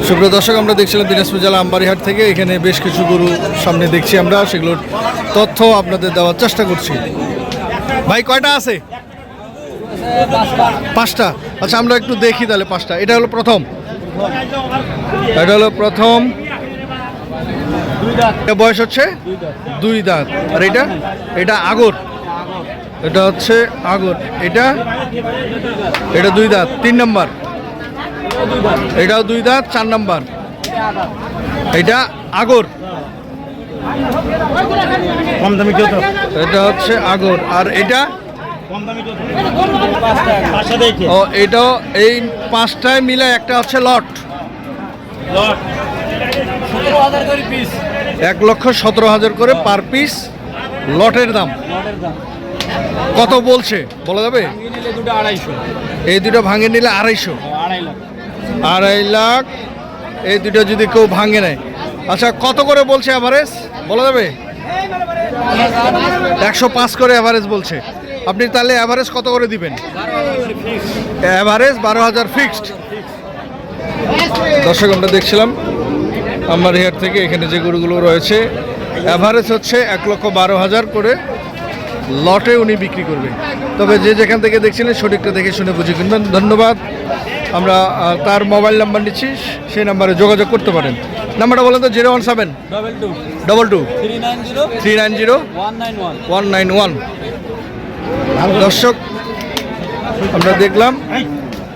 সুপ্রিয় দর্শক, আমরা দেখছিলাম দিনাজপুর জেলা আমবাড়িহাট থেকে। এখানে বেশ কিছু গরু সামনে দেখছি আমরা, সেগুলোর তথ্য আপনাদের দেওয়ার চেষ্টা করছি। ভাই কয়টা আছে? 5টা। আচ্ছা, আমরা একটু দেখি তাহলে 5টা। এটা হলো প্রথম, এটা হলো প্রথম। বয়স হচ্ছে 2 দাঁত। আর এটা এটা আগর, এটা হচ্ছে আগর। এটা 2 দাঁত। 3 নম্বর, এটাও 2 দাঁত। 4 নম্বর, এটা আগর, কম দামি কেউ তো এটা হচ্ছে আগর। আর এটা কম দামি কেউ পাঁচটা দেখে ও, এটাও এই 5টায় মিলে একটা হচ্ছে লট। লট 17,000 করে পিস, 1,17,000 করে পার পিস লটের দাম। লটের দাম কত বলছে বলা যাবে? ভাঙিয়ে নিলে দুটো 250, এই দুটো ভাঙে নিলে 250, 2.5 লাখ। 2.5 লাখ। এই দুটো যদি কেউ ভাঙে নেয়, আচ্ছা কত করে বলছে অ্যাভারেজ বলা যাবে? 105 করে অ্যাভারেজ বলছে। আপনি তাহলে অ্যাভারেজ কত করে দিবেন? Average 12,000 fixed. দর্শক, আমরা দেখছিলাম আমবাড়িহাট থেকে। এখানে যে গরুগুলো রয়েছে অ্যাভারেজ হচ্ছে 1,12,000 করে লটে উনি বিক্রি করবে। তবে যে যেখান থেকে দেখছিলেন সঠিকটা দেখে শুনে বুঝে কিনবেন। ধন্যবাদ। আমরা তার মোবাইল নাম্বার নিচ্ছি, সেই নাম্বারে যোগাযোগ করতে পারেন। নাম্বারটা বলেন তো। 017 22 390 191। দর্শক, আমরা দেখলাম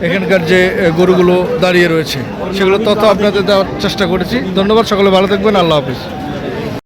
এখানকার যে গরুগুলো দাঁড়িয়ে রয়েছে সেগুলো তথ্য আপনাদের দেওয়ার চেষ্টা করেছি। ধন্যবাদ। সকলে ভালো থাকবেন। আল্লাহ হাফিজ।